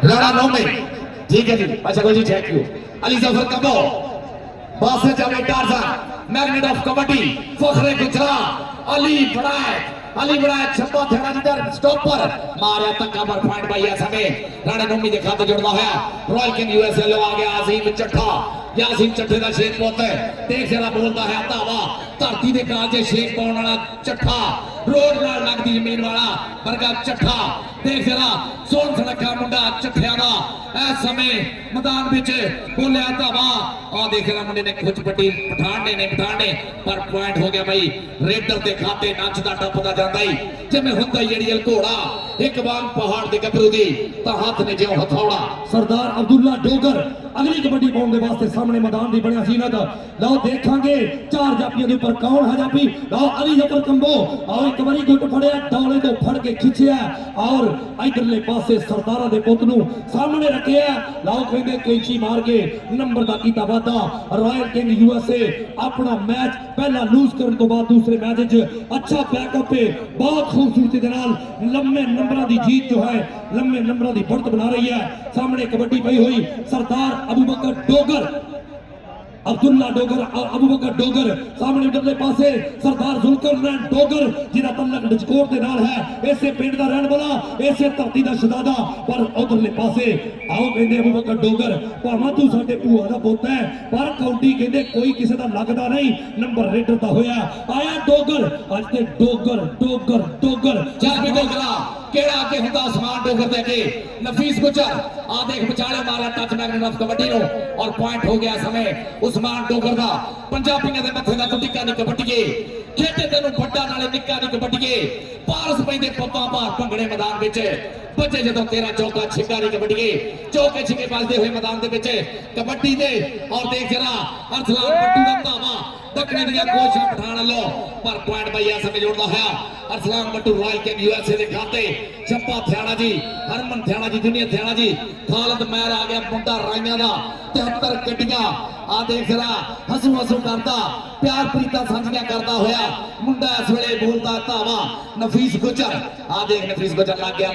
राणा नौमे ठीक है जी अच्छा जी थैंक यू अली जफर कबो बासे Javed Tarzan magnet of kabaddi Fakhre Gujarat Ali बड़ा छप्पा थेड़ा जिधर स्टॉपर मारे तक्का पर पॉइंट भाई समय राणा नौमी के खाते जुड़ता है रॉयल किंग यूएसए लो आ गया अजीम चट्ठा यासीन चट्ठे का शेख पुत देख जरा बोलता है धावा धरती के काजे शेख पाने वाला चट्ठा रोड नाल लगदी जमीन वाला वर्गा चट्ठा देख जरा सोन सड़का मुंडा चट्ठिया का इस समय मैदान विच बोलिया धावा आ देख जरा मुंडे ने खुच पट्टी पठान ने पर पॉइंट हो गया भाई रेडर के खाते नचदा टपदा जांदा ही जिवें हुंदा जड़ी घोड़ा एक बांग पहाड़ के गबरू दी तां हाथ ने जिउं हथौड़ा सरदार अब्दुल्ला डोगर अगली कबड्डी पाने वास्ते सामने मैदान की बनिया सीनत लो देखांगे चार जापियों के ऊपर कौन है जापी लो अली जफर कंबो और एक बारी गुट फड़िया डोले को फड़ के खिंचिया और इधरले पासे सरदारा दे पुत नूं सामने रखिया लो कहंदे कैंची मार के नंबर दा कीता वादा रॉयल किंग यूएसए अपना मैच पहला लूज करने तो बाद दूसरे मैच विच अच्छा बैकअप है बहुत खूबसूरती दे नाल लंबे नंबरों की जीत जो है लंबे नंबरों की बढ़त बना रही है सामने कबड्डी पई हुई सरदार अबू बकर डोगर अब्दुल्ला डोगर अबू बकर डोगर सामने उधरले पासे सरदार जुल्करनैन डोगर जिहदा तल्लक डिस्कोर दे नाल है इसे पिंड दा रहण वाला इसे धरती दा शहजादा पर उधरले पासे आओ कहंदे अबू बकर डोगर भावां तू साडे भूआ दा पुੱਤ है पर काउंटी कहंदे कोई किसी दा लगदा नहीं नंबर रेडर दा होया आया डोगर अज ते डोगर चल भी डोगरा केड़ा आगे हुंदा उस्मान डोगर दे अगे नफीस गुजर आ देख बचाले मारा touch magnet of kabaddi no और पॉइंट हो गया समय उस्मान डोगर दा पंजाबियों दे मथे दा टिक्का नहीं कबड्डीए खेते तेनू बड्डा नाले निक्का नहीं कबड्डीए पारस पैंदे पप्पा भार भंगड़े मैदान विच बच्चे जदों तेरा चौका छिक्का नहीं कबड्डीए चौके छिक्के बजदे हुए मैदान दे विच कबड्डी दे और देख जरा अरसलान पट्टू दा धावा दक्षिण दिया कोशिश पठान लो पर पॉइंट भैया समय जोड़ता है अरसलान बट्टू रॉयल किंग यूएसए के खाते चंपा थ्याड़ा जी हरमन थ्याड़ा जी दुनिया थ्याड़ा जी खालिद महर आ गया मुंडा राइया का 73 गड्डियां आ देख जरा हसू करता प्यार प्रीता सांझियां करता होया मुंडा इस वेले बोलता धावा नफीस गुजर आ देख नफीस गुजर लग गया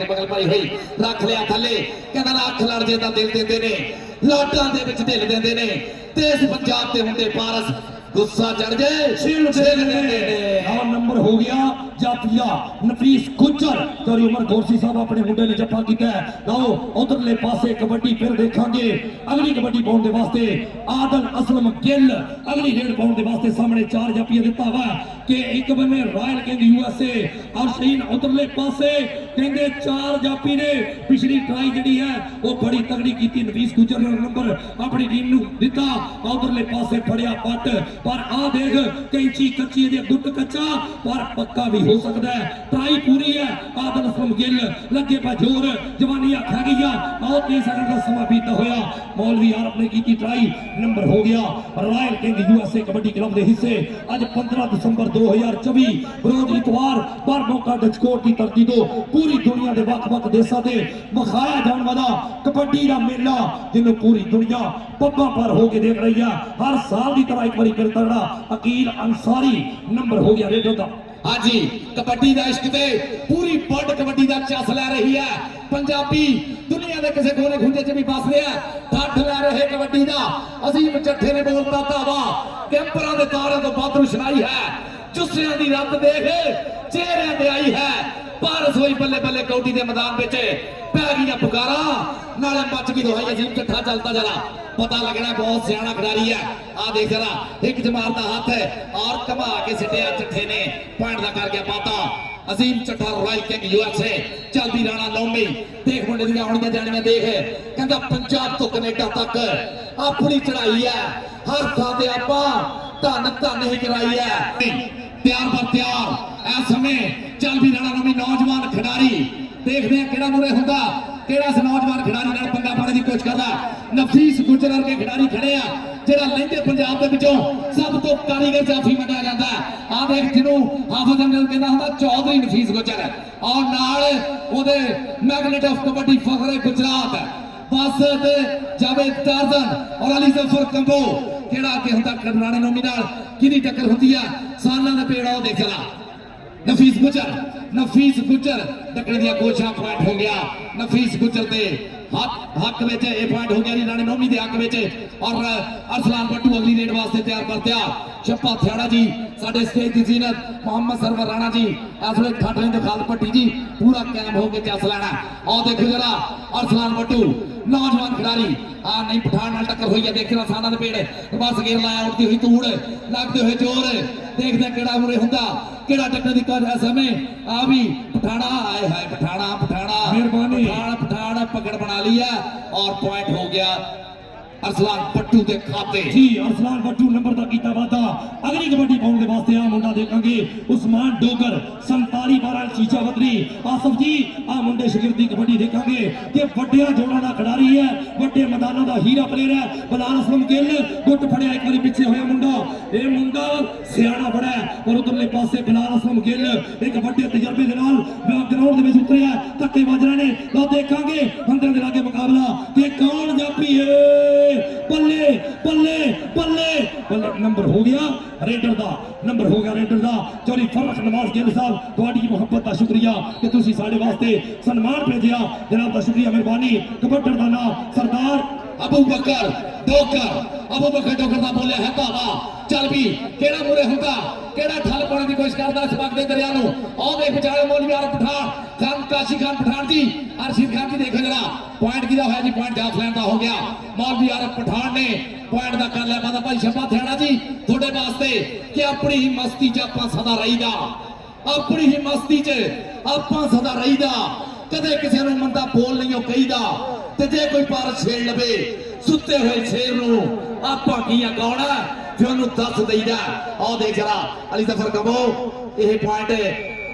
बगल पाई हुई रख लिया थले कहना अख लड़ जे तां दिल देंदे ने लाटां दे विच दिल देंदे ने तेज पंजाब ते हुंदे पारस गुस्सा चढ़ जाए शील छेल देंदे ने और नंबर हो गया जाफिया नफीस गुजर तेरी उमर गोरसी साहब अपने मुंडे ने जप्पा कीता है लो उधरले पासे कबड्डी फिर देखांगे अगली कबड्डी पाउण दे वास्ते आदल असलम गिल अगली रेड पाउण दे वास्ते सामने चार जाफिया दिता वा कि एक बने रॉयल किंग यूएसए और शहीन उधरले पासे कहंदे चार जाफी ने पिछली ट्राई जड़ी है वो बड़ी तगड़ी कीती नफीस गुजर ने नंबर अपनी टीम नू दिता उधरले पासे फड़िया पट पर आ देख कैंची कच्ची दे गुट कच्चा पर पक्का भी हो सकता है ट्राई पूरी है आदल असलम गिल लगे पा जोर जवानी खा गई और 30 सेकंड का समय बीता होया मौलवी यार अपने की ट्राई नंबर हो गया royal king USA kabaddi club के हिस्से आज 15 दिसंबर 2024 रोज इतवार पर मौका डचकोट की धरती तो पूरी दुनिया के वख-वख देशों से विखाया जाने वाला कबड्डी का मेला जिन्होंने पूरी दुनिया पब्बा पर होके देख रही है हर साल की तरह एक बार फिर तगड़ा अकील अंसारी नंबर हो गया रेडो का हाँ जी कबड्डी का इश्क ते पूरी वर्ल्ड कबड्डी का चस लै रही है पंजाबी दुनिया के किसी कोने खुंजे च भी बस रहा है ठठ लै रहे कबड्डी का अजीम चट्ठे ने बोलता धावा कैंपरां दे तारे तो बादरू सुनाई है जुस्सियां दी रब देख चेहरियां ते आई है पारस होई बल्ले बल्ले कौडी के मैदान विच पै गई पुकारा नाले मच गई दोहाई अजीम चट्ठा चलता जरा पता लगना बहुत सियाना खिलाड़ी है आ देख जरा एक जमार का हाथ है और कमा के सिटिया चट्ठे ने पॉइंट का कर गया पाता अजीम चट्ठा रॉयल किंग यूएसए चलती राणा नौमी देख मुंडे दी आउणियां जाणियां देख कहंदा पंजाब तो कनेडा तक अपनी चढ़ाई है हर थां ते आपां धन ही कराई है तैयार पर तैयार इस समय चल भी राणा नौमी नौजवान खिडारी देखते हैं केड़ा मुरे हुंदा केड़ा नौजवान खिडारी नाल पंगा पाने की कोशिश करदा नफीस गुजर के खिडारी खड़े आ जेड़ा लैंदे पंजाब दे विचों सब तो कारीगर जाफी मनाया जाता है आ देख जिन्हों हाफिज अमजद कहना हुंदा चौधरी नफीस गुजर और नाल ओदे मैग्नेट ऑफ कबड्डी फखरे गुजरात बस जावेद टारजन और अली जफर कंबो ਕਿਹੜਾ ਅੱਗੇ ਹੁੰਦਾ ਰਾਣੇ ਨੌਮੀ ਨਾਲ ਕਿਹਦੀ ਟੱਕਰ ਹੁੰਦੀ ਆ ਸਾਲਾਂ ਦਾ ਪੇੜਾ ਉਹ ਦੇਖ ਲਾ ਨਫੀਸ ਗੁੱਜਰ ਟੱਕਰ ਦੀਆਂ ਕੋਸ਼ਾਂ ਪੁਆਇੰਟ ਹੋ ਗਿਆ ਨਫੀਸ ਗੁੱਜਰ ਦੇ ਹੱਕ ਵਿੱਚ ਇਹ ਪੁਆਇੰਟ ਹੋ ਗਿਆ ਜੀ ਰਾਣੇ ਨੌਮੀ ਦੇ ਹੱਕ ਵਿੱਚ ਔਰ ਅਰਸਲਾਨ ਬੱਟੂ ਅਗਲੀ ਰੇਡ ਵਾਸਤੇ ਤਿਆਰ ਕਰਦਿਆ ਛੱਪਾ ਥਿਆੜਾ ਜੀ ਸਾਡੇ ਸਟੇਜ ਦੀ ਜ਼ੀਨਤ ਮੁਹੰਮਦ ਸਰਵਰ ਰਾਣਾ ਜੀ ਇਸ ਵੇਲੇ ਠਾਠੇ ਦੇ ਖਾਲ ਪੱਟੀ ਜੀ ਪੂਰਾ ਕਾਇਮ ਹੋ ਕੇ ਚੱਸ ਲੈਣਾ ਆਹ ਦੇਖੋ ਜਰਾ ਅਰਸਲਾਨ ਬੱਟੂ ਨੌਜਵਾਨ ਖਿਡਾਰੀ ਆ ਨਹੀਂ ਪਠਾਨ ਨਾਲ ਟੱਕਰ ਹੋਈ ਹੈ ਦੇਖਣਾ ਸਾਨਾ ਦੇ ਪੇੜ ਬਸ ਗੇਰ ਲਾਇਆ ਉੱਡਦੀ ਹੋਈ ਧੂੜ ਲੱਗਦੇ ਹੋਏ ਜ਼ੋਰ ਦੇਖਦਾ ਕਿਹੜਾ ਮੁਰੇ ਹੁੰਦਾ ਕਿਹੜਾ ਟੱਕਰ ਦੀ ਕਰ ਸਮੇਂ ਆ ਵੀ ਪਠਾਣਾ ਆਏ ਹਾਏ ਪਠਾਣਾ ਮਿਹਰਬਾਨੀ ਪਠਾਣ ਪਕੜ ਬਣਾ ਲਿਆ ਔਰ ਪੁਆਇੰਟ ਹੋ ਗਿਆ ਅਰਸਲਾਨ ਬੱਟੂ ਦੇ ਖਾਤੇ ਜੀ ਅਰਸਲਾਨ ਬੱਟੂ ਨੰਬਰ ਦਾ ਕੀਤਾ ਵਾਦਾ ਅਗਲੀ ਕਬੱਡੀ ਪਾਉਣ ਦੇ ਵਾਸਤੇ ਆ ਮੁੰਡਾ ਦੇਖਾਂਗੇ ਉਸਮਾਨ ਡੋਗਰ 47 12 ਸ਼ੀਸ਼ਾ ਬਦਰੀ ਆਸਫ ਜੀ ਆ ਮੁੰਡੇ ਸ਼ਗਿਰਦੀ ਕਬੱਡੀ ਦੇਖਾਂਗੇ ਕਿ ਵੱਡਿਆਂ ਜੋੜਾਂ ਦਾ ਖਿਡਾਰੀ ਹੈ ਵੱਡੇ ਮੈਦਾਨਾਂ ਦਾ ਹੀਰਾ ਪਲੇਅਰ ਹੈ ਬਲਾਲ ਅਸਲਮ ਗਿੱਲ ਗੁੱਟ ਫੜਿਆ ਇੱਕ ਵਾਰੀ ਪਿੱਛੇ ਹੋਇਆ ਮੁੰਡਾ ਇਹ ਮੁੰਡਾ ਸਿਆਣਾ ਬੜਾ ਹੈ ਔਰ ਉਧਰਲੇ ਪਾਸੇ ਬਲਾਲ ਅਸਲਮ ਗਿੱਲ ਇੱਕ ਵੱਡੇ ਤਜਰਬੇ ਦੇ ਨਾਲ ਗਰਾਊਂਡ ਦੇ ਵਿੱਚ ਉਤਰਿਆ ਧੱਕੇ ਵੱਜ ਰਹੇ ਨੇ ਲਓ ਦੇਖਾਂਗੇ ਅੰਦਰ ਦੇ ਲਾਗੇ ਮੁਕਾਬਲਾ ਕਿ ਕੌਣ ਜਾਪੀ ਹੈ ਬੱਲੇ ਨੰਬਰ ਹੋ ਗਿਆ ਰੇਡਰ ਦਾ ਚੌਰੀ ਫਰਖ ਨਵਾਜ਼ ਗਿੱਲ ਸਾਹਿਬ ਤੁਹਾਡੀ ਮੁਹੱਬਤ ਦਾ ਸ਼ੁਕਰੀਆ ਕਿ ਤੁਸੀਂ ਸਾਡੇ ਵਾਸਤੇ ਸਨਮਾਨ ਭੇਜਿਆ ਜਨਾਬ ਦਾ ਸ਼ੁਕਰੀਆ ਮਿਹਰਬਾਨੀ ਕਬੱਡਰ ਦਾ ਨਾਮ ਸਰਦਾਰ ਅਬੂ ਬਕਰ ਡੋਗਰ ਦਾ ਬੋਲਿਆ ਹੈ ਧਾਵਾ ਚੱਲ ਵੀ ਕਿਹੜਾ ਮੂਰੇ ਹੁੰਦਾ ਕਿਹੜਾ ਠੱਲ ਪਾਉਣ ਦੀ ਕੋਸ਼ਿਸ਼ ਕਰਦਾ ਇਸ ਵਕਤ ਦੇ ਦਰਿਆ ਨੂੰ ਆਹ ਦੇਖ ਵਿਚਾਲੇ ਮੌਲਵੀ ਆਰਫ ਪਠਾਨ ਕਾਸ਼ੀ ਖਾਨ ਪਠਾਨ ਜੀ ਅਰਸ਼ੀਦ ਖਾਨ ਜੀ ਦੇਖੋ ਜਰਾ ਪੁਆਇੰਟ ਕਿਹਦਾ ਹੋਇਆ ਜੀ ਪੁਆਇੰਟ ਜਾਫਲੈਨ ਦਾ ਹੋ ਗਿਆ ਮੌਲਵੀ ਆਰਫ ਪਠਾਨ ਨੇ ਪੁਆਇੰਟ ਦਾ ਕਰ ਲਿਆ ਮਾਦਾ ਭਾਈ ਸ਼ੱਪਾ ਥਿਆੜਾ ਜੀ ਤੁਹਾਡੇ ਵਾਸਤੇ ਕਿ ਆਪਣੀ ਹੀ ਮਸਤੀ 'ਚ ਆਪਾਂ ਸਦਾ ਰਹੀਦਾ ਆਪਣੀ ਹੀ ਮਸਤੀ 'ਚ ਆਪਾਂ ਸਦਾ ਰਹੀਦਾ ਕਦੇ ਕਿਸੇ ਨੂੰ ਮੰਦਾ ਬੋਲ ਨਹੀਂ ਉਹ ਕਹੀਦਾ ਤੇ ਜੇ ਕੋਈ ਪਰ ਛੇੜ ਲਵੇ ਸੁੱਤੇ ਹੋਏ ਸ਼ੇਰ ਨੂੰ ਆਪਾਂ ਕੀਆਂ ਕੌਣਾ ਫਿਰ ਉਹਨੂੰ ਦੱਸ ਦਈਦਾ ਆਹ ਦੇਖ ਜਰਾ ਅਲੀ ਜ਼ਫਰ ਕਬੋ ਇਹ ਪੁਆਇੰਟ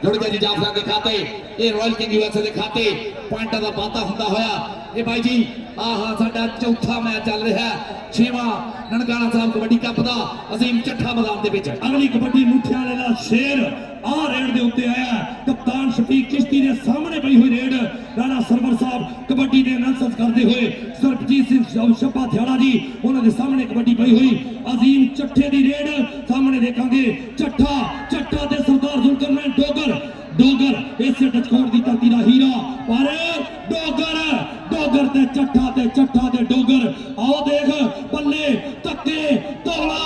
ਜੁੜ ਗਿਆ ਜੀ ਜਾਫਰਾਂ ਦੇ ਖਾਤੇ ਇਹ ਰਾਇਲ ਕਿੰਗ ਯੂਐਸਏ ਦੇ ਖਾਤੇ ਪੁਆਇੰਟਾਂ ਦਾ ਵਾਧਾ ਹੁੰਦਾ ਹੋਇਆ ਇਹ ਬਾਈ ਜੀ ਆਹ ਸਾਡਾ ਚੌਥਾ ਮੈਚ ਚੱਲ ਰਿਹਾ 6ਵਾਂ ਨਨਕਾਣਾ ਸਾਹਿਬ ਕਬੱਡੀ ਕੱਪ ਦਾ ਅਜ਼ੀਮ ਚੱਠਾ ਮੈਦਾਨ ਦੇ ਵਿੱਚ ਅਗਲੀ ਕਬੱਡੀ ਮੁੱਠਿਆਂ ਵਾਲੇ ਦਾ ਸ਼ੇਰ ਆ ਰੇਡ ਦੇ ਉੱਤੇ ਆਇਆ ਕਪਤਾਨ ਸ਼ਫੀਕ ਚਿਸ਼ਤੀ ਦੇ ਸਾਹਮਣੇ ਪਈ ਹੋਈ ਰੇਡ ਰਾਣਾ ਸਰਵਰ ਸਾਹਿਬ ਕਬੱਡੀ ਦੇ ਅਨਾਉਂਸਰ ਕਰਦੇ ਹੋਏ ਸਰਬਜੀਤ ਸਿੰਘ ਸ਼ੱਪਾ ਥਿਆੜਾ ਜੀ ਉਹਨਾਂ ਦੇ ਸਾਹਮਣੇ ਕਬੱਡੀ ਪਈ ਹੋਈ ਅਜ਼ੀਮ ਚੱਠੇ ਦੀ ਰੇਡ ਸਾਹਮਣੇ ਦੇਖਾਂਗੇ ਚੱਠਾ ਤੇ ਸਰਦਾਰ ਜ਼ੁਲਕਰਨੈਨ ਡੋਗਰ ਇਸੇ ਟਚਕੋਟ ਦੀ ਧਰਤੀ ਦਾ ਹੀਰਾ ਪਰ ਡੋਗਰ ਤੇ ਚੱਠਾ ਤੇ ਡੋਗਰ ਆਓ ਦੇਖ ਬੱਲੇ ਧੱਕੇ ਤੋਲਾ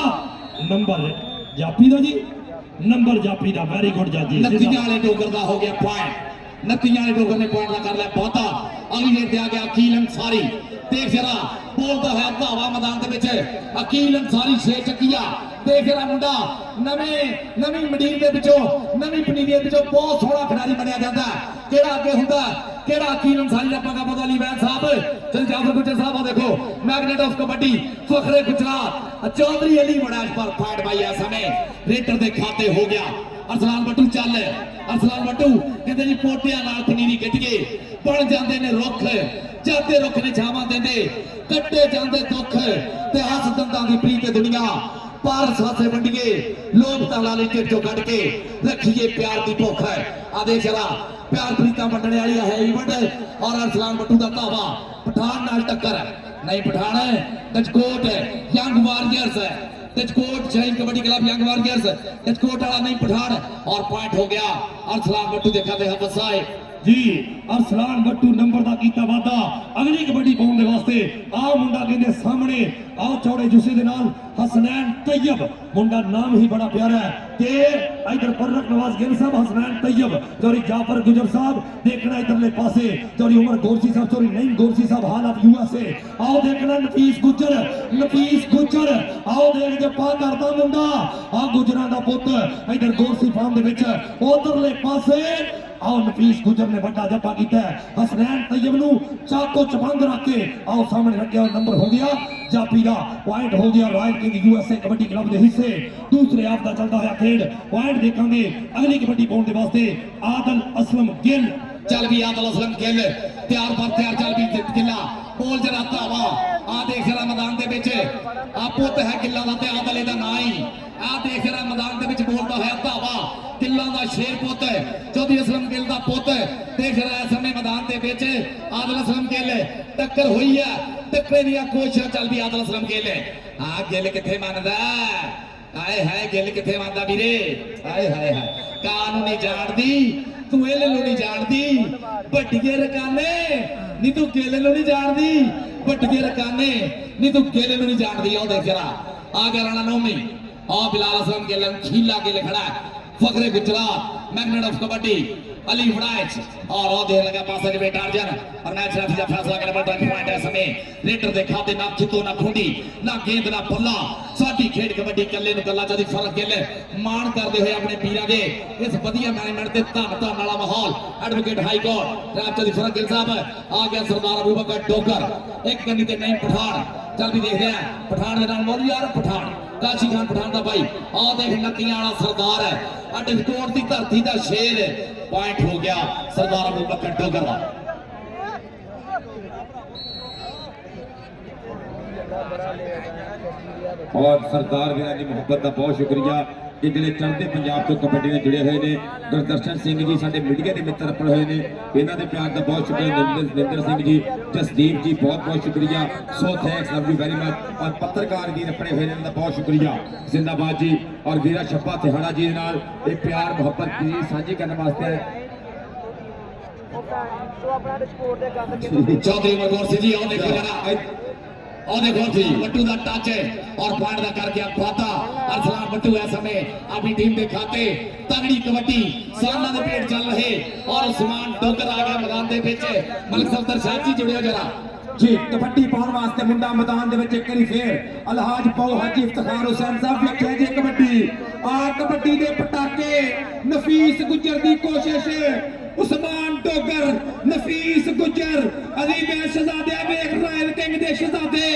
ਨੰਬਰ ਜਾਪੀ ਦਾ ਵੈਰੀ ਗੁੱਡ ਜਾਜੀ ਨਤੀਜਾ ਵਾਲੇ ਡੋਗਰ ਦਾ ਹੋ ਗਿਆ ਪੁਆਇੰਟ ਨਤੀਜਾ ਵਾਲੇ ਡੋਗਰ ਨੇ ਪੁਆਇੰਟ ਦਾ ਕਰ ਲਿਆ ਬਹੁਤਾ ਅਗਲੀ ਰੇਡ ਤੇ ਆ ਗਿਆ ਅਕੀਲ ਅੰਸਾਰੀ ਦੇਖ ਜਰਾ ਬੋਲਦਾ ਹੋਇਆ ਧਾਵਾ ਮੈਦਾਨ ਦੇ ਵਿੱਚ ਅਕੀਲ ਅੰਸਾਰੀ 6 ਚੱਕੀਆ ਦੇਖ ਜਰਾ ਮੁੰਡਾ ਨਵੀਂ ਮੰਡੀਰ ਦੇ ਵਿੱਚੋਂ ਨਵੀਂ ਪਨੀਰੀ ਦੇ ਵਿੱਚੋਂ ਬਹੁਤ ਸੋਹਣਾ ਖਿਡਾਰੀ ਬਣਿਆ ਜਾਂਦਾ ਕਿਹੜਾ ਅੱਗੇ ਹੁੰਦਾ ਕਿਹੜਾ ਅਕੀਲ ਅੰਸਾਰੀ ਦਾ ਪਗਾ ਪਤਾ ਅਲੀ ਵੈਦ ਸਾਹਿਬ ਚਲ ਜਾਫਰ ਗੁੱਜਰ ਸਾਹਿਬ ਆ ਦੇਖੋ ਮੈਗਨੇਟ ਆਫ ਕਬੱਡੀ ਫਖਰੇ ਗੁਜਰਾਤ ਚੌਧਰੀ ਅਲੀ ਵੜਾਜ ਪਰ ਫਾਈਟ ਬਾਈ ਇਸ ਸਮੇਂ ਰੇਡਰ ਦੇ ਖਾਤੇ ਹੋ ਗਿਆ ਅਰਸਲਾਨ ਬੱਟੂ ਚੱਲ ਅਰਸਲਾਨ ਬੱਟੂ ਕਹਿੰਦੇ ਜੀ ਪੋਟਿਆਂ ਨਾਲ ਪਨੀਰੀ ਕੱਢ ਕੇ ਬਣ ਜਾਂਦੇ ਨੇ ਰੁੱਖ ਜਾਂਦੇ ਰੁੱਖ ਨੇ ਛਾਵਾਂ ਦਿੰਦੇ ਕੱਟੇ ਜਾਂਦੇ ਦੁੱਖ ਤੇ ਹੱਸ ਦੰਦਾਂ ਦੀ ਪ੍ਰੀਤ ਦੁਨੀਆ ਪਾਰ ਸਾਥੇ ਵੰਡੀਏ ਲੋਭ ਤਾਂ ਲਾਲੇ ਢਿੱਡੋਂ ਕੱਢ ਕੇ ਰੱਖੀਏ ਪਿਆਰ ਦੀ ਭੁੱਖ ਆ ਦੇਖ ਜਰਾ ਪਿਆਰ ਪ੍ਰੀਤਾਂ ਵੰਡਣ ਵਾਲੀ ਹੈ ਇਵੈਂਟ ਔਰ ਅਰਸਲਾਨ ਬੱਟੂ ਦਾ ਧਾਵਾ ਪਠਾਨ ਨਾਲ ਟੱਕਰ ਨਹੀਂ ਪਠਾਨ ਕਚਕੋਟ ਯੰਗ ਵਾਰੀਅਰਸ कचकोट शहीद कबड्डी क्लब यंग वारियर्स कचकोट वाला नहीं पठान और पॉइंट हो गया अरसलान बट्टू देखा दे हबसाए जी अरसलान बट्टू नंबर दा कीता वादा अगली कबड्डी पाउण दे वास्ते आ मुंडा कहंदे सामने आओ चौड़े जुस्से दे नाल हसनैन तैयब मुंडा नाम ही बड़ा प्यारा है ते इधर फर्रक नवाज गिल साहब हसनैन तैयब चौरी जाफर गुजर साहब देखना इधरले पासे चौरी उमर गोरसी साहब चौरी नईम गोरसी साहब हाल ऑफ यूएसए आओ देखना नफीस गुजर आओ देख के पा करदा मुंडा आ गुजरां दा पुੱਤ इधर गोरसी फार्म दे विच उधरले पासे आओ नफीस गुजर ने बड़ा जप्पा किया हसनैन तैयब नू चाको चबंद रख के आओ सामने रख गया नंबर हो गया जापी का पॉइंट हो गया royal king USA kabaddi club के हिस्से दूसरे हाफ का चलता है खेल पॉइंट देखेंगे अगली कबड्डी पाउण दे वास्ते आदल असलम गिल चल भी आदल असलम गिल तैयार पर तैयार चल भी गिला बोल जरा धावा आ देख जरा मैदान दे विच आ पुੱਤ है गिल्ला दा ते आदल दा नाम ही आ देख जरा मैदान दे विच बोलदा है धावा गिल्ला दा शेर पुੱਤ चौधरी असलम गिल दा पुੱਤ देख जरा इस समय मैदान मैदान के विच आदिल असलम गिल टक्कर हुई है, टक्करे दी कोशिश चलदी आदिल असलम गिल। हाँ गिल किथे मनदा, आए हाय गिल किथे मनदा वीरे, आए हाय हाय कानू नहीं जानदी तू इल नूं नहीं जानदी, ਵੱਡੀਏ ਰਕਾਨੇ नी तू गिल नूं नहीं जानदी, ਵੱਡੀਏ रकाने नी तू गिल नूं नहीं जानदी। आओ देख जरा आ गया राणा नौमी, आ बिलाल असलम गिल खीला गिल खड़ा, फखरे गुजरात मैग्नेट ऑफ कबड्डी अली फड़ाइच और वो देर लगा पास में बेटा अर्जन और मैच रेफरी का फैसला करने पर 20 पॉइंट है समय रेडर दे खाते ना खितो ना खूंडी ना गेंद ना बल्ला साडी खेड कबड्डी कल्ले नु कल्ला जदी फर्क गिल मान करदे हुए अपने पीरां दे इस वधिया मैनेजमेंट ते धन धन वाला माहौल एडवोकेट हाई कोर्ट राज जदी फर्क गिल साहब आ गया सरदार अबू बकर डोगर एक गन्नी ते नहीं पठान चल भी देखदे हैं पठान दे नाल बोल यार पठान काशी खान पठान दा भाई आ देख नकियां वाला सरदार है अडकोट दी धरती दा शेर पॉइंट हो गया सरदार अबू बकर डोगर दा। और सरदार वीरां दी मुहब्बत का बहुत शुक्रिया कि जिहड़े चढ़ते पंजाब तो कबड्डी में जुड़े हुए हैं। गुरदर्शन सिंह जी साडे मीडिया के मित्र अपने हुए हैं, इन्हां दे प्यार का बहुत शुक्रिया। निंदर सिंह जी, जसदीप जी बहुत बहुत शुक्रिया, so thanks love you very much. और पत्रकार वीर अपने हुए इन्हां दा बहुत शुक्रिया, जिंदाबाद जी। और वीरा छप्पा तिहाड़ा जी दे नाल ये प्यार मुहब्बत जी साझी करने वास्ते चौधरी मरगोर सिंह जी आओ देखो जरा और देखो जी बट्टू का टच है और पॉइंट का कर गया फाता अरसलान बट्टू है समय अपनी टीम के खाते तगड़ी कबड्डी सामना दे पेट चल रहे और उस्मान डोगर आ गया मैदान दे विच मलिक सफदर शाह जी जुड़ियो जरा जी। कबड्डी पाउण वास्ते मुंडा मैदान दे विच एक बारी फेर अलहाज पाओ हाजी इफ्तिखार हुसैन साहब वेखिया जी कबड्डी आ कबड्डी दे पटाके नफीस गुजर दी कोशिश उस्मान डोगर नफीस गुजर अली मैं शहजादे वेख रॉयल किंग दे शहजादे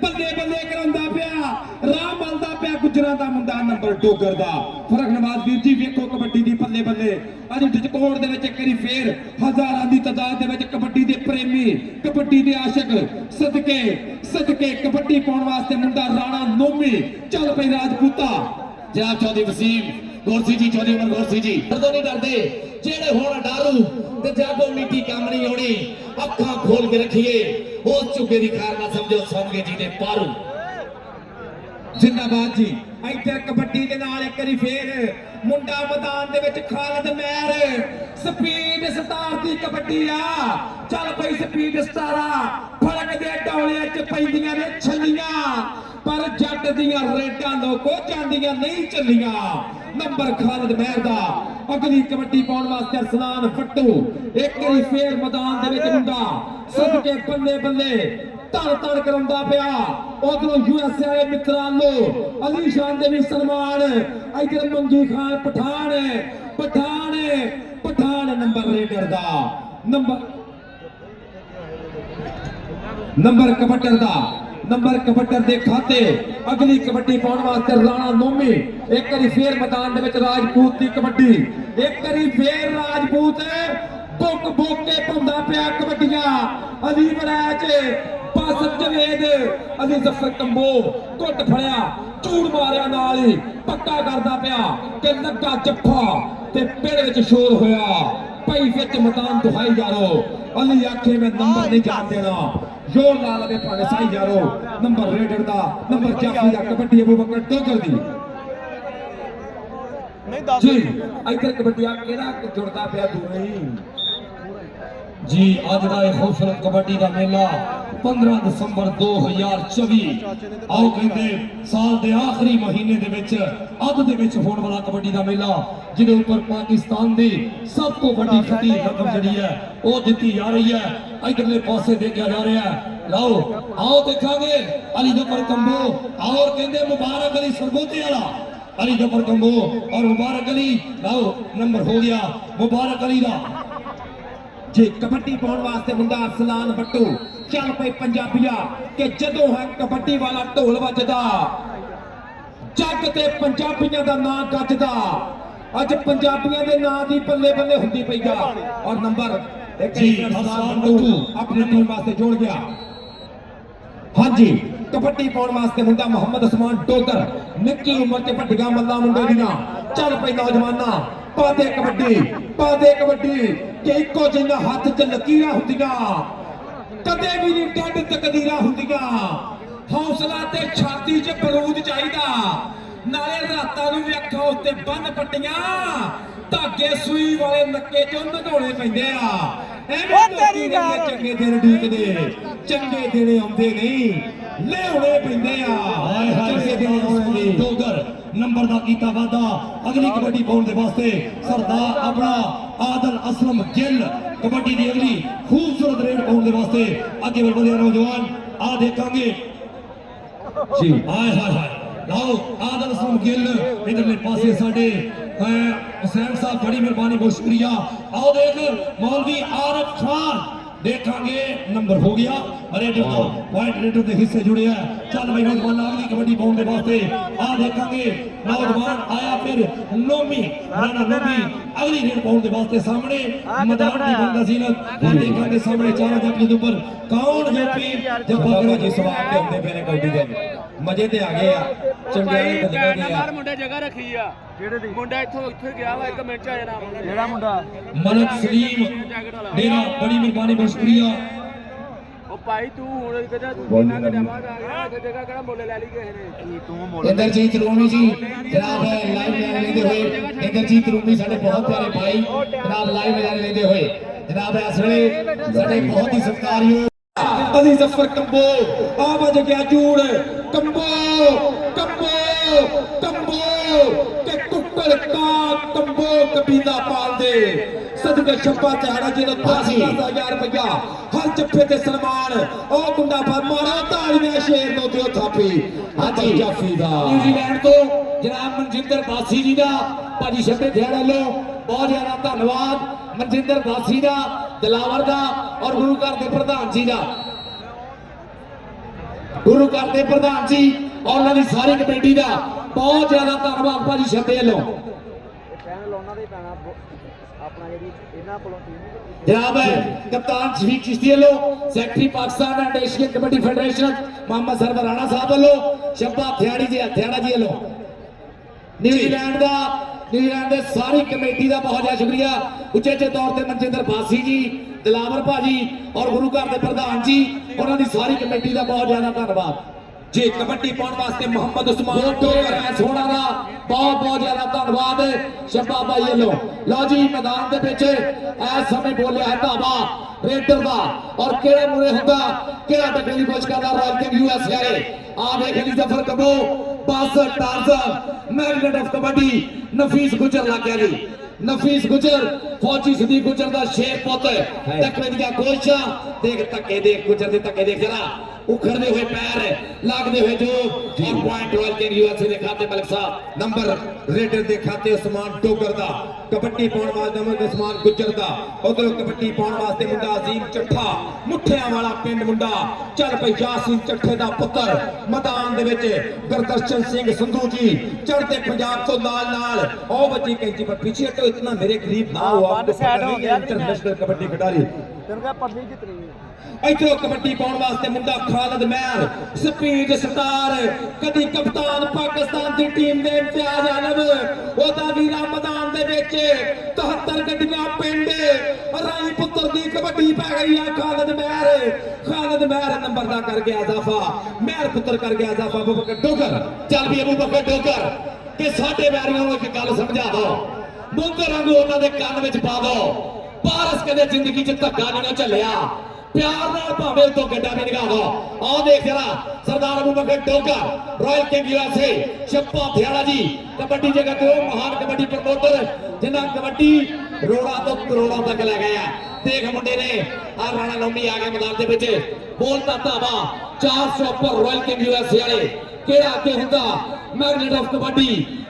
बल्ले बल्ले करांदा पिया राह मलदा पिया गुजरां दा मुंडा नंबर डोगर दा। फरक नवाज वीर जी वेखो कबड्डी दी बल्ले बल्ले अज डिचकोट दे विच एक बारी फेर हजारां दी तादाद दे विच कबड्डी दे प्रेमी कबड्डी दे आशिक सदके सदके कबड्डी पाउण वास्ते मुंडा राणा नोमी चल पई राजपूता जनाब चौधरी वसीम गोरसी जी चौधरी उमर गोरसी जी डरदो नहीं डरदे जेड़े होण डारू ते जागो मिट्टी काम नहीं होनी अखां खोल के रखिए उस चुके दी खैर ना समझो सौंगे जी ने पारू। जिंदाबाद जी। इधर कबड्डी के नाल एक बारी फेर मुंडा मैदान दे विच खालिद महर स्पीड स्टार दी कबड्डी आ चल पई स्पीड स्टारा फड़क दे डोलियां च पैंदियां ने छल्लियां पर जट दियां रेडां लोको चांदियां नहीं चलियां नंबर खालिद महर दा। अगली कबड्डी पाउण वास्ते अरसलान फट्टू एक बारी फेर मैदान दे विच मुंडा सदके बल्ले बल्ले धड़ धड़ करांदा पिया उधरों यूएसए वाले मित्रां लो अली शान दे भी सलमान इधर मंगी खान पठान पठान पठान नंबर रेडर दा नंबर कबड्डर दा नंबर कबड्डर दे खाते अगली कबड्डी पाउण वास्ते राणा नोमी एक बारी फेर मैदान दे विच राजपूत दी कबड्डी एक बारी फेर राजपूत बुक बुक के पाउंदा पिया कबड्डियां अली बरैच बासत जवेद अली जफर कंबो घुट फड़िया चूड़ मारिया नाल ही पक्का करदा पिया कि लगा जफ्फा ते पेड़ विच शोर होया पई विच मैदान दुहाई जारो अली आखे मैं नंबर नहीं जान देना जोर ला लवे भावे साई जारो नंबर रेडर दा नंबर जाफी दा कबड्डी अबू बकर डोगर दी जी। इधर कबड्डी केड़ा जुड़दा पिया दूर ही जी। अज का यह खूबसूरत कबड्डी का मेला 15 दिसंबर 2024 आओ कहते साल के आखिरी महीने दे विच अद दे विच होने वाला कबड्डी का मेला जिहदे उपर पाकिस्तान की सब तो बड़ी फटी रकम जिहड़ी है वो दी जा रही है इधरले पासे देखा जा रहा है। लाओ आओ देखांगे अली जफर कंबो और कहते मुबारक अली सरगोते वाला अली जफर कंबो और मुबारक अली लाओ नंबर हो गया मुबारक अली का जी। कबड्डी पाउण वास्ते मुंडा अरसलान बट्टू चल पई पंजाबिया कि जदों है कबड्डी वाला ढोल वजदा जग ते पंजाबियां दा नां गजदा अज पंजाबियां दे नां दी बल्ले बल्ले हुंदी पई जा और नंबर एक अरसलान बट्टू अपनी टीम वास्ते जोड़ गया। हाँ जी। कबड्डी पाउण वास्ते मुंडा मोहम्मद उस्मान डोगर निक्की उम्र च वड्डियां मल्लां मुंडे दियां चल पई नौजवाना पा दे कबड्डी ਕਿ ਇੱਕੋ ਜਿਹੀਆਂ ਹੱਥ 'ਚ ਲਕੀਰਾਂ ਹੁੰਦੀਆਂ, ਕਦੇ ਵੀ ਨਹੀਂ ਡੱਡ ਤਕਦੀਰਾਂ ਹੁੰਦੀਆਂ। ਹੌਸਲਾ ਤੇ ਛਾਤੀ 'ਚ ਬਰੂਦ ਚਾਹੀਦਾ, ਨਾਲੇ ਰਾਤਾਂ ਨੂੰ ਵੀ ਅੱਖਾਂ ਉੱਤੇ ਬੰਨ ਪੱਟੀਆਂ, ਧਾਗੇ ਸੂਈ ਵਾਲੇ ਨੱਕੇ 'ਚੋਂ ਨਗਾਉਣੇ ਪੈਂਦੇ ਆ। ਐਵੇਂ ਲੋਕੀ ਨੇ ਚੰਗੇ ਦਿਨ ਢੀਕਦੇ, ਚੰਗੇ ਦਿਨ ਆਉਂਦੇ ਨਹੀਂ, ਲਿਆਉਣੇ ਪੈਂਦੇ ਆ। ਹਾਏ ਹਾਏ ਚੰਗੇ ਦਿਨ ਆਉਣੇ ਨਹੀਂ। ਡੋਗਰ ਨੰਬਰ ਦਾ ਕੀਤਾ ਵਾਦਾ ਅਗਲੀ ਕਬੱਡੀ ਪਾਉਣ ਦੇ ਵਾਸਤੇ ਸਰਦਾਰ ਆਪਣਾ ਆਦਲ ਅਸਲਮ ਗਿੱਲ ਕਬੱਡੀ ਦੀ ਅਗਲੀ ਖੂਬਸੂਰਤ ਰੇਡ ਪਾਉਣ ਦੇ ਵਾਸਤੇ ਅੱਗੇ ਵਧਦੇ ਨੌਜਵਾਨ ਆ ਦੇਖਾਂਗੇ ਜੀ। ਹਾਏ ਹਾਏ ਹਾਏ ਲਓ ਆਦਲ ਅਸਲਮ ਗਿੱਲ ਇਧਰਲੇ ਪਾਸੇ ਸਾਡੇ ਹੁਸੈਨ ਸਾਹਿਬ ਬੜੀ ਮਿਹਰਬਾਨੀ ਬਹੁਤ ਸ਼ੁਕਰੀਆ। आओ देख मौलवी आरफ खान देखेंगे नंबर हो गया रेडर तो पॉइंट रेडर के हिस्से जुड़े हैं। चल भाई नौजवान अगली कबड्डी पाउंड के वास्ते आ देखेंगे नौजवान आया फिर नोमी राणा नोमी अगली रेड पाउंड के वास्ते सामने मैदान की बंदसीनत देखेंगे सामने चारों जगह के ऊपर कौन जोपी जब ਬਾਬਾ ਜੀ ਸਵਾਲ ਤੇ ਹੁੰਦੇ ਪਏ ਨੇ ਕਬੱਡੀ ਦੇ ਮਜ਼ੇ ਤੇ ਆ ਗਏ ਆ, ਚੰਗਿਆੜੇ ਬੱਲੀਆਂ ਗਏ ਆ। ਮੁੰਡੇ ਜਗ੍ਹਾ ਰੱਖੀ ਆ ਕਿਹੜੇ ਦੀ ਮੁੰਡਾ ਇੱਥੇ ਗਿਆ ਵਾ 1 ਮਿੰਟ ਚ ਆ ਜਾਣਾ। ਜਿਹੜਾ ਮੁੰਡਾ मलक सलीम मेरा बड़ी मेहरबानी बहुत शुक्रिया। ਉਹ ਭਾਈ ਤੂੰ ਹੁਣ ਕਿਹਦਾ ਤੂੰ ਨਾ ਕਿ ਜਮਾ ਆ ਗਿਆ ਤੇ ਜਗ੍ਹਾ ਕਿਹੜਾ ਮੁੱਲ ਲੈ ਲਈ ਕਿਸੇ ਨੇ ਤੂੰ ਮੁੱਲ ਇੰਦਰਜੀਤ ਰੂਮੀ ਜੀ ਜਨਾਬ ਲਾਈਵ ਮੈਚ ਲੈਂਦੇ ਹੋਏ ਇੰਦਰਜੀਤ ਰੂਮੀ ਸਾਡੇ ਬਹੁਤ ਪਿਆਰੇ ਭਾਈ ਜਨਾਬ ਲਾਈਵ ਮੈਚ ਲੈਂਦੇ ਹੋਏ ਜਨਾਬ ਇਸ ਵੇਲੇ ਸਾਡੇ ਬਹੁਤ ਹੀ ਸਤਿਕਾਰਯੋਗ ਅਲੀ ਜ਼ਫਰ ਕੰਬੋ ਆਵਾਜ਼ ਗਿਆ ਜੂੜ ਕੰਬੋ ਕੰਬੋ ਕੰਬੋ ਕਿ ਕੁੱਕੜ ਕਾ ਕੰਬੋ ਕਬੀਲਾ ਪਾਲਦੇ ਸਦਕੇ ਛੱਪਾ ਦਿਹਾੜਾ ਜਿਹੜਾ 10,000 ਰੁਪਇਆ ਹਰ ਜੱਫੇ ਤੇ ਸਨਮਾਨ ਉਹ ਗੁੰਡਾ ਪਰ ਮਾਰੋ ਤਾੜੀਆਂ ਸ਼ੇਰ ਨੂੰ ਦਿਓ ਥਾਪੀ ਹਾਂਜੀ ਜਾਫੀ ਦਾ ਨਿਊਜ਼ੀਲੈਂਡ ਤੋਂ ਜਨਾਬ ਮਨਜਿੰਦਰ ਬਾਸੀ ਜੀ ਦਾ ਭਾਜੀ ਛੱਪੇ ਦਿਹਾੜੇ ਵੱਲੋਂ ਬਹੁਤ ਜ਼ਿਆਦਾ ਧੰਨਵਾਦ। ਮਨਜਿੰਦਰ ਬਾਸੀ ਦਾ, ਦਿਲਾਵਰ ਦਾ ਔਰ ਗੁਰੂ ਘਰ ਦੇ ਪ੍ਰਧਾਨ ਜੀ ਦਾ, ਗੁਰੂ ਘਰ ਦੇ ਪ੍ਰਧਾਨ ਜੀ ਔਰ ਉਹਨਾਂ ਦੀ ਸਾਰੀ ਕਮੇਟੀ ਦਾ ਬਹੁਤ ਜ਼ਿਆਦਾ ਧੰਨਵਾਦ ਭਾਜੀ ਛੱਪੇ ਵੱਲੋਂ। जनाब कप्तान शफीक चिश्ती वालों, secretary Pakistan and Asian kabaddi federation Mohammad Sarwar Rana साहब वालों, शब्बा हथियाड़ी जी वालों, न्यूजीलैंड के सारी कमेटी का बहुत ज्यादा शुक्रिया। उचेचे तौर पर मनजिंदर बासी जी, दिलावर भाजी और गुरु घर के प्रधान जी उन्होंने सारी कमेटी का बहुत ज्यादा धन्यवाद जी। कबड्डी पाउण वास्ते मोहम्मद उस्मान सोना का बहुत बहुत ज्यादा धन्यवाद शब्बा भाई वालों। लो जी मैदान के पिछे इस समय बोलिया है धावा रेडर का और केड़े मुरे होगा केड़ा टक्कर की कोशिश करता रॉयल किंग यूएस वाले आ देख ली जफर कबो बस टार्जन मैग्नेट ऑफ कबड्डी नफीस गुजर लग गया जी। नफीस गुजर फौजी सदीक गुजर का शेर पुत टकरे दी कोशिशां देख धक्के देख गुजर दे धक्के देख जरा उखड़ते हुए पैर लगते हुए जो और पॉइंट रॉयल किंग यूएसए के खाते मलिक साहब नंबर रेडर के खाते उस्मान डोगर दा कबड्डी पाउण वास्ते नंबर उस्मान गुजर दा उधर कबड्डी पाउण वास्ते मुंडा अजीम चट्ठा मुठियां वाला पिंड मुंडा चल पई यासीन चट्ठे दा पुत्र मैदान दे विच गुरदर्शन सिंह संधू जी चढ़ते पंजाब तो नाल नाल ओ बच्ची कैंची पर पीछे तो इतना मेरे करीब ना हो आप इंटरनेशनल कबड्डी खिडारी ਤੈਨੂੰ ਪਰਲੀ ਜਿੱਤਣੀ इधरों कबड्डी पाउण वास्ते मुंडा खालिद महर स्पीड स्टार कदी कप्तान पाकिस्तान की टीम दे इम्तियाज आलम ओदा वीरा मैदान दे विच 73 गड्डियां पिंड राई पुत्र दी कबड्डी पै गई है। खालिद महर नंबर दा कर गया इजाफा महर पुत्र कर गया इजाफा अबू बकर डोगर चल भी अबू बकर डोगर के साडे वैरियों नूं एक गल समझा दो मुंगर वांगू उन्हां दे कंन विच पा दो पारस कदे जिंदगी च धक्का नहीं झल्लिया प्यार नाल भावे उतों गड्डा भी निकाल दो। आओ देख जरा सरदार अबू बकर डोगर रॉयल किंग यूएसए शप्पा हथियाड़ा जी कबड्डी जगत के महान कबड्डी प्रमोटर जिन्हें कबड्डी रोड़ा तो करोड़ों तक ले गए देख मुंडे ने आ राणा नोमी आ गए मैदान के पीछे बोलता धावा 400 पर रॉयल किंग यूएसए वाले केड़ा आगे हुंदा मैग्नेट ऑफ कबड्डी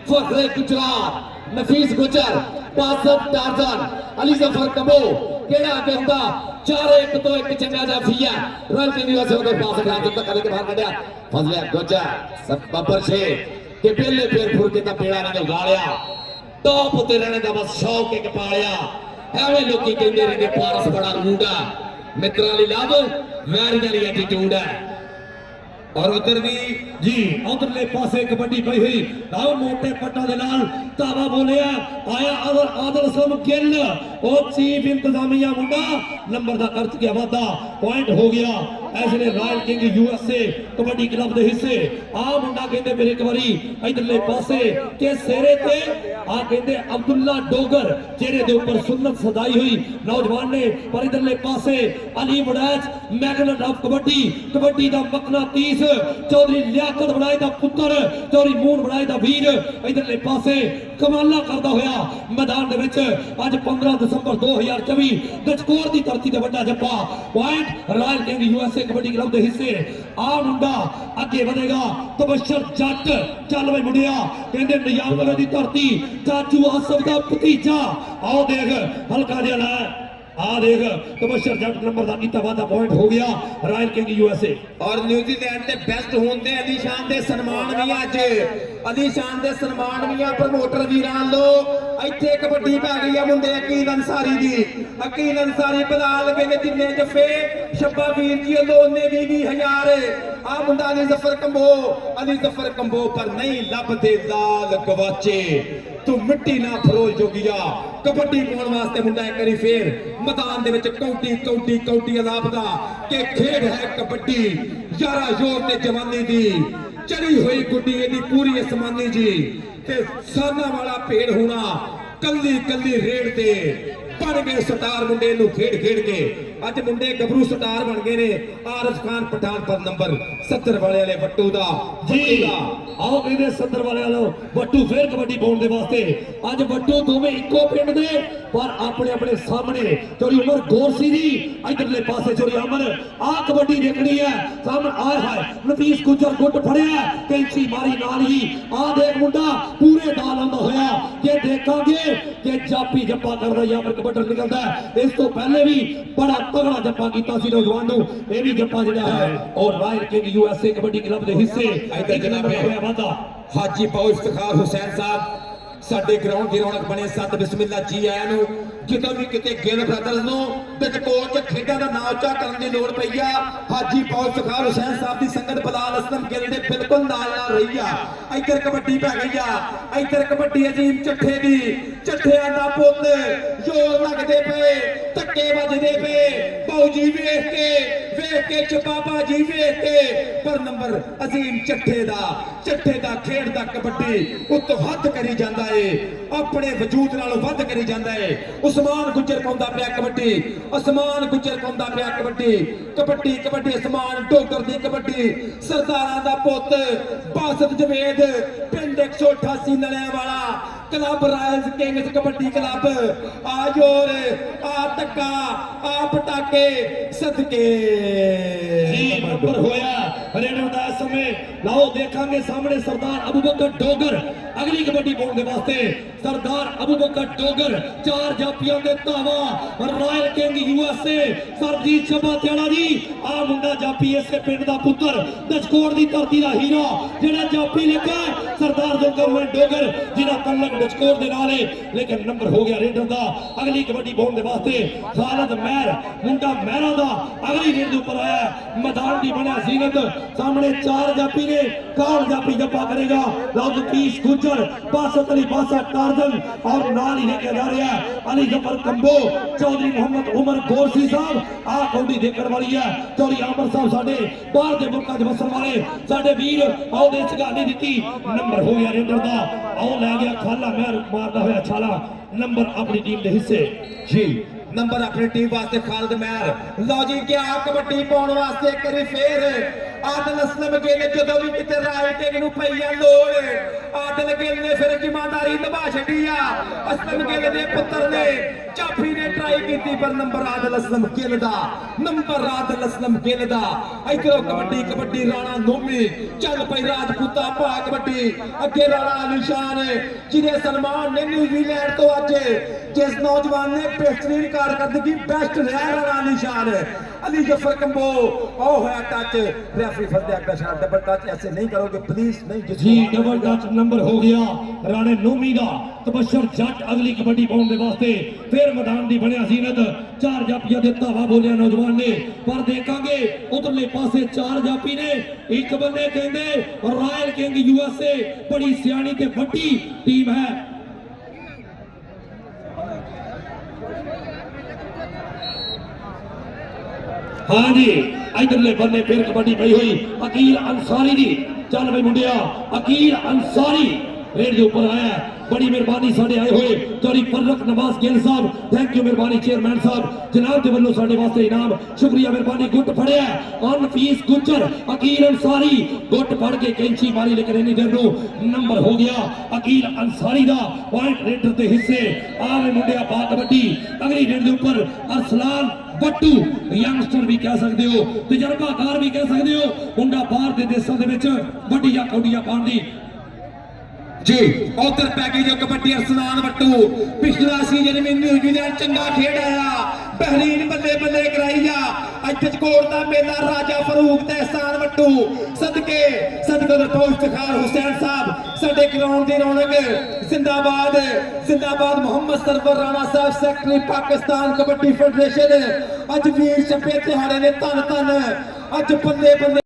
फखरे गुजरात नफीस गुजर बासत टार्जन अली जफर कबो केड़ा आगे हुंदा 4-1 तो एक चंगा जाफिया रॉयल किंग यूएसए उधर पास खड़ा तो कल के बाहर कढ़या फजले गुजर सब बबर से के पहले पैर फुर के ता पेड़ा ने गालिया टॉप उते रहने दा बस शौक एक पालिया एवें लोकी कहंदे रहंदे पारस बड़ा रूड़ा मित्रां ली लव वैरियां ली एटीट्यूड है ਔਰ ਉਧਰ ਵੀ ਜੀ ਉਧਰਲੇ ਪਾਸੇ ਕਬੱਡੀ ਪਈ ਹੋਈ ਲਾਓ ਮੋਟੇ ਪੱਟਾਂ ਦੇ ਨਾਲ ਧਾਵਾ ਬੋਲਿਆ ਆਇਆ ਆਦਲ ਸਮ ਗਿੱਲ ਉਹ ਚੀਫ ਇੰਤਜ਼ਾਮੀਆ ਮੁੰਡਾ ਨੰਬਰ ਦਾ ਅਰਥ ਗਿਆ ਵਾਦਾ ਪੁਆਇੰਟ ਹੋ ਗਿਆ ਐਸਲੇ royal king USA kabaddi club ਦੇ ਹਿੱਸੇ ਆ ਮੁੰਡਾ ਕਹਿੰਦੇ ਫਿਰ ਇੱਕ ਵਾਰੀ ਇਧਰਲੇ ਪਾਸੇ ਕਿ ਸਿਰੇ ਤੇ ਆ ਕਹਿੰਦੇ ਅਬਦੁੱਲਾ ਡੋਗਰ ਚਿਹਰੇ ਦੇ ਉੱਪਰ ਸੁੰਨਤ ਸਦਾਈ ਹੋਈ ਨੌਜਵਾਨ ਨੇ ਪਰ ਇਧਰਲੇ ਪਾਸੇ ਅਲੀ ਮੁੜੈਚ ਮੈਗਨਟ ਆਫ ਕਬੱਡੀ ਦਾ ਮਕਨਾਤੀਸ ਚੌਧਰੀ ਲਿਆਕਤ ਬਣਾਏ ਦਾ ਪੁੱਤਰ ਚੌਧਰੀ ਮੂਨ ਬਣਾਏ ਦਾ ਵੀਰ ਇਧਰਲੇ ਪਾਸੇ ਕਮਾਲਾ ਕਰਦਾ ਹੋਇਆ ਮੈਦਾਨ ਦੇ ਵਿੱਚ ਅੱਜ 15 ਦਸੰਬਰ 2024 ਦਚਕੋਰ ਦੀ ਧਰਤੀ ਤੇ ਵੱਡਾ ਜੱਫਾ point royal king USA kabaddi club ਦੇ ਹਿੱਸੇ ਆ ਮੁੰਡਾ ਅੱਗੇ ਵਧੇਗਾ ਤਬਸ਼ਰ ਜੱਟ ਚੱਲ ਬਈ ਮੁੰਡਿਆ ਕਹਿੰਦੇ ਨਿਯਾਮਗੜ੍ਹ ਦੀ ਧਰਤੀ ਚਾਚੂ ਆਸਫ ਦਾ ਭਤੀਜਾ ਆਓ ਦੇਖ ਹਲਕਾ ਜਿਹਾ ਲੈ ਆ ਦੇਖ ਤਬਸ਼ਰ ਜੱਟ ਨੰਬਰ ਦਾ ਕੀਤਾ ਵਾਦਾ ਪੁਆਇੰਟ ਹੋ ਗਿਆ ਰਾਇਲ ਕਿੰਗ USA ਔਰ ਨਿਊਜ਼ੀਲੈਂਡ ਦੇ ਬੈਸਟ ਹੋਣ ਦੇ ਅਲੀ ਸ਼ਾਨ ਦੇ ਸਨਮਾਨ ਵੀ ਅੱਜ ਅਲੀ ਸ਼ਾਨ ਦੇ ਸਨਮਾਨ ਵੀ ਆ ਪ੍ਰਮੋਟਰ ਵੀਰਾਂ ਲੋ ਇੱਥੇ ਕਬੱਡੀ ਪੈ ਗਈ ਆ ਮੁੰਡੇ ਅਕੀਲ ਅੰਸਾਰੀ ਦੀ ਅਕੀਲ ਅੰਸਾਰੀ ਬਣਾ ਲਗੇ ਨੇ ਜਿੰਨੇ ਜੱਫੇ ਸ਼ੱਬਾ ਵੀਰ ਜੀ ਵੱਲੋਂ ਉਹਨੇ 20,000 ਆ ਮੁੰਡਾ ਅਲੀ ਜ਼ਫਰ ਕੰਬੋ ਪਰ ਨਹੀਂ ਲੱਭਦੇ ਲਾਲ ਗਵਾਚੇ ਤੂੰ ਮਿੱਟੀ ਨਾ ਫਰੋਲ ਜੋਗੀਆ ਕਬੱਡੀ ਪਾਉਣ ਵਾਸਤੇ ਮੁੰਡਾ ਇੱਕ ਵਾਰੀ ਫੇਰ ਮੈਦਾਨ ਦੇ ਵਿੱਚ ਕੌਡੀ ਅਲਾਪਦਾ ਕਿ ਖੇਡ ਹੈ ਕਬੱਡੀ ਯਾਰਾ ਜ਼ੋਰ ਤੇ ਜਵਾਨੀ ਦੀ ਚੜੀ ਹੋਈ ਗੁੱਡੀ ਇਹਦੀ ਪੂਰੀ ਅਸਮਾਨੀ ਜੀ ਤੇ ਸਾਨਾ ਵਾਲਾ ਭੇੜ ਹੋਣਾ ਕੱਲੀ ਰੇਡ ਤੇ ਬਣ ਗਏ ਸਟਾਰ ਮੁੰਡੇ ਨੂੰ ਖੇਡ ਕੇ ਅੱਜ ਮੁੰਡੇ ਗੱਭਰੂ ਸਟਾਰ ਬਣ ਗਏ ਨੇ ਆਰਫ ਖਾਨ ਪਠਾਨ ਪਰ ਨੰਬਰ 70 ਵਾਲੇ ਬੱਟੂ ਦਾ ਜੀ ਆਓ ਕਹਿੰਦੇ 70 ਵਾਲੇ ਬੱਟੂ ਫੇਰ ਕਬੱਡੀ ਪਾਉਣ ਦੇ ਵਾਸਤੇ ਅੱਜ ਬੱਟੂ ਦੋਵੇਂ ਇੱਕੋ ਪਿੰਡ ਦੇ ਪਰ ਆਪਣੇ ਸਾਹਮਣੇ ਚੋਰੀ ਉਮਰ ਗੋਰਸੀ ਦੀ ਇਧਰਲੇ ਪਾਸੇ ਚੋਰੀ ਅਮਰ ਆ ਕਬੱਡੀ ਦੇਖਣੀ ਹੈ ਸਾਹਮਣੇ ਆਏ ਹਾਏ ਨਫੀਸ ਗੁੱਜਰ ਗੁੱਟ ਫੜਿਆ ਕੈਂਚੀ ਮਾਰੀ ਨਾਲ ਹੀ ਆ ਦੇਖ ਮੁੰਡਾ ਪੂਰੇ ਨਾਲ ਆਉਂਦਾ ਹੋਇਆ ਜੇ ਦੇਖਾਂਗੇ ਕਿ ਜਾਪੀ ਜੱਪਾ ਕਰਦਾ ਜਾਂ ਫਿਰ ਕਬੱਡੀ ਨਿਕਲਦਾ ਇਸ ਤੋਂ ਪਹਿਲੇ ਵੀ ਬੜਾ ਤਗੜਾ ਜੱਪਾ ਕੀਤਾ ਸੀ ਨੌਜਵਾਨ ਨੂੰ ਇਹ ਵੀ ਜੱਪਾ ਜਿਹੜਾ ਹੈ ਔਰ royal king USA kabaddi club ਦੇ ਹਿੱਸੇ ਇੱਧਰ ਜਨਾਬ ਹੋਇਆ ਵਾਦਾ ਹਾਜੀ ਪਾਉ ਇਫਤਖਾਰ ਹੁਸੈਨ ਸਾਹਿਬ ਸਾਡੇ ਗਰਾਊਂਡ ਦੀ ਰੌਣਕ ਬਣੇ ਸਤ ਬਿਸਮਿਲ੍ਲਾ ਜੀ ਆਇਆਂ ਨੂੰ ਜਦੋਂ ਵੀ ਕਿਤੇ ਗਿੱਲ ਬ੍ਰਦਰਜ਼ ਨੂੰ ਦਚਕੋਰ ਚ ਖੇਡਾਂ ਦਾ ਨਾਮ ਉੱਚਾ ਕਰਨ ਦੀ ਲੋੜ ਪਈ ਆ ਹਾਜੀ ਪਾਉ ਇਫਤਖਾਰ ਹੁਸੈਨ ਸਾਹਿਬ ਦੀ ਸੰਗਤ ਬਲਾਲ ਅਸਲਮ ਗਿੱਲ ਦੇ ਬਿਲਕੁਲ ਨਾਲ ਰਹੀ ਆ ਇੱਧਰ ਕਬੱਡੀ ਪੈ ਗਈ ਆ ਇੱਧਰ ਕਬੱਡੀ ਅਜੀਮ ਚੱਠੇ ਦੀ ਚੱਠਿਆਂ ਦਾ ਪੁੱਤ ਜੋਰ ਲੱਗਦੇ ਪਏ ਧੱਕੇ ਵੱਜਦੇ ਪਏ ਬਾਊਜੀ ਵੇਖ ਕੇ ਚਪਾਪਾ ਜੀ ਵੇਖ ਕੇ ਪਰ ਨੰਬਰ ਅਜ਼ੀਮ ਚੱਠੇ ਦਾ ਖੇਡ ਦਾ ਕਬੱਡੀ ਉੱਤੋਂ ਹੱਦ ਕਰੀ ਜਾਂਦਾ ਏ ਆਪਣੇ ਵਜੂਦ ਨਾਲੋਂ ਵੱਧ ਕਰੀ ਜਾਂਦਾ ਏ ਉਸਮਾਨ ਗੁੱਜਰ ਪਾਉਂਦਾ ਪਿਆ ਕਬੱਡੀ ਉਸਮਾਨ ਗੁੱਜਰ ਪਾਉਂਦਾ ਪਿਆ ਕਬੱਡੀ ਉਸਮਾਨ ਡੋਗਰ ਦੀ ਕਬੱਡੀ ਸਰਦਾਰਾਂ ਦਾ ਪੁੱਤ ਬਾਸਤ ਜਵੇਦ ਪਿੰਡ 188 ਨਲਿਆਂ ਵਾਲਾ club royals kings kabaddi club ਆ ਜੋਰ ਆ ਟੱਕਾ ਆ ਪਟਾਕੇ ਸਦਕੇ ਜੀ ਨੰਬਰ ਹੋਇਆ ਰੇਡਰ ਦਾ ਸਮੇਂ ਲਾਓ ਦੇਖਾਂਗੇ ਸਾਹਮਣੇ ਸਰਦਾਰ ਅਬੂਬਕਰ ਡੋਗਰ ਅਗਲੀ ਕਬੱਡੀ ਪਾਉਣ ਦੇ ਵਾਸਤੇ ਸਰਦਾਰ ਅਬੂਬਕਰ ਡੋਗਰ ਚਾਰ ਜਾਪੀਆਂ ਦੇ ਧਾਵਾ ਰਾਇਲ ਕਿੰਗ USA ਸਰਜੀਤ ਛੱਬਾ ਤਿਆਲਾ ਜੀ ਆ ਮੁੰਡਾ ਜਾਪੀ ਇਸੇ ਪਿੰਡ ਦਾ ਪੁੱਤਰ ਦਚਕੋਰ ਦੀ ਧਰਤੀ ਦਾ ਹੀਰਾ ਜਿਹੜਾ ਜਾਪੀ ਲੱਗਾ ਸਰਦਾਰ ਜ਼ੁਲਕਰਨੈਨ ਡੋਗਰ ਜਿਹਦਾ ਤਲਕ ਦਚਕੋਰ ਦੇ ਨਾਲ ਹੈ ਲੇਕਿਨ ਨੰਬਰ ਹੋ ਗਿਆ ਰੇਡਰ ਦਾ ਅਗਲੀ ਕਬੱਡੀ ਪਾਉਣ ਦੇ ਵਾਸਤੇ ਖਾਲਦ ਮਹਿਰ ਮੁੰਡਾ ਮਹਿਰਾ ਦਾ ਅਗਲੀ ਰੇਡ ਦੇ ਉੱਪਰ ਆਇਆ ਮੈਦਾਨ ਦੀ ਬਣਿਆ ਜ਼ੀਨਤ ਸਾਹਮਣੇ ਚਾਰ ਜਾਪੀ ਨੇ ਕਾਲ ਜਾਪੀ ਜੱਪਾ ਕਰੇਗਾ ਲਓ ਪੀਸ ਗੁੱਜਰ ਬਾਸਤ ਅਲੀ ਬਾਸਾ ਟਾਰਜ਼ਨ ਔਰ ਨਾਲ ਹੀ ਲੈ ਕੇ ਜਾ ਰਿਹਾ ਅਲੀ ਜ਼ਫਰ ਕੰਬੋ ਚੌਧਰੀ ਮੁਹੰਮਦ ਉਮਰ ਗੋਰਸੀ ਸਾਹਿਬ ਆ ਕੌਡੀ ਦੇਖਣ ਵਾਲੀ ਹੈ ਚੌਧਰੀ ਆਮਰ ਸਾਹਿਬ ਸਾਡੇ ਬਾਹਰ ਦੇ ਮੁਲਕਾਂ 'ਚ ਵਸਣ ਵਾਲੇ ਸਾਡੇ ਵੀਰ ਆਓ ਦੇ ਚਗਾਨੀ ਦਿੱਤੀ ਨੰਬਰ ਹੋ ਗਿਆ ਰੇਡਰ ਦਾ ਆਓ ਲੈ ਗਿਆ ਖਾਲਾ ਮਹਿਰ ਮਾਰਦਾ ਹੋਇਆ ਛਾਲਾ ਨੰਬਰ ਆਪਣੀ ਟੀਮ ਦੇ ਹਿੱਸੇ ਜੀ ਨੰਬਰ ਆਪਣੀ ਟੀਮ ਵਾਸਤੇ ਖਾਲਦ ਮਹਿਰ ਲਓ ਜੀ ਕਿ ਆ ਕਬੱਡੀ ਪਾਉਣ ਵਾਸਤੇ ਇੱਕ ਵਾਰੀ ਫੇਰ ਆਦਲ ਅਸਲਮ ਗਿੱਲ ਜਦੋਂ ਵੀ ਕਿਤੇ ਰਾਇਲ ਕਿੰਗ ਨੂੰ ਪਈ ਆ ਲੋੜ ਆਦਲ ਗਿੱਲ ਨੇ ਫਿਰ ਜ਼ਿੰਮੇਵਾਰੀ ਨਿਭਾ ਛੱਡੀ ਆ ਅਸਲਮ ਗਿੱਲ ਦੇ ਪੁੱਤਰ ਨੇ ਚਾਫੀ ਨੇ ਟਰਾਈ ਕੀਤੀ ਪਰ ਨੰਬਰ ਆਦਲ ਅਸਲਮ ਗਿੱਲ ਦਾ ਇਧਰੋਂ ਕਬੱਡੀ ਰਾਣਾ ਨੋਮੀ ਚੱਲ ਪਈ ਰਾਜਪੂਤਾ ਭਾ ਕਬੱਡੀ ਅੱਗੇ ਰਾਣਾ ਨਿਸ਼ਾਨ ਜਿਹਦੇ ਸਨਮਾਨ ਨੇ ਨਿਊਜ਼ੀਲੈਂਡ ਤੋਂ ਅੱਜ ਜਿਸ ਨੌਜਵਾਨ ਨੇ ਬਿਹਤਰੀਨ ਕਾਰਗਰਦਗੀ ਬੈਸਟ ਰਿਹਾ ਰਾਣਾ ਨਿਸ਼ਾਨ ਅਲੀ ਜ਼ਫਰ ਕੰਬੋ ਉਹ ਹੋਇਆ ਟੱਚ रेफरी फतेह अख्तर शाह डबल टच ऐसे नहीं करोगे प्लीज नहीं जी डबल टच नंबर हो गया राणे नोमी का तबशर जट अगली कबड्डी पाउण दे वास्ते फिर मैदान दी बनया जीनत चार जापियां दे धावा बोलिया नौजवान ने पर देखांगे उधरले पासे चार जापी ने एक बंदे कहंदे रॉयल किंग यूएसए बड़ी सियाणी ते वड्डी टीम है हाँ जी इधरले बन्ने फिर कबड्डी पई हुई अकील अंसारी दी चल भाई मुंडिया अकील अंसारी रेड के ऊपर आया है बड़ी मेहरबानी साडे आए हुए चौरी फर्रक नवाज गिल साहब थैंक यू मेहरबानी चेयरमैन साहब जनाब के वल्लों साडे वास्ते इनाम शुक्रिया मेहरबानी गुट फड़िया अनफीस गुजर अकील अंसारी गुट फड़ के कैंची मारी लेकिन इन्नी देर नूं नंबर हो गया अकील अंसारी दा पॉइंट रेडर दे हिस्से आवे मुंडिया बा कबड्डी अगली रेड के ऊपर अरसलान बट्टू यंगस्टर भी कह सकते हो तजर्बाकार भी कह सकते हो मुंडा बाहर के देशों के विच वड्डियां कौडियां पाउण दी जी उधर पैगी जो कबड्डी अरसलान बट्टू पिछला सीजन में न्यूजीलैंड चंगा खेड आया बेहरीन बल्ले बल्ले कराई आ कोट दा मेला राजा फरूक ते एहसान बट्टू सदके तो इफ्तिखार हुसैन साहब साडे ग्राउंड दी रौनक जिंदाबाद जिंदाबाद मोहम्मद सरवर राणा साहब सेक्रेटरी पाकिस्तान कबड्डी फेडरेशन अज वीर छपे तिहाड़े ने धन धन अज बल्ले बल्ले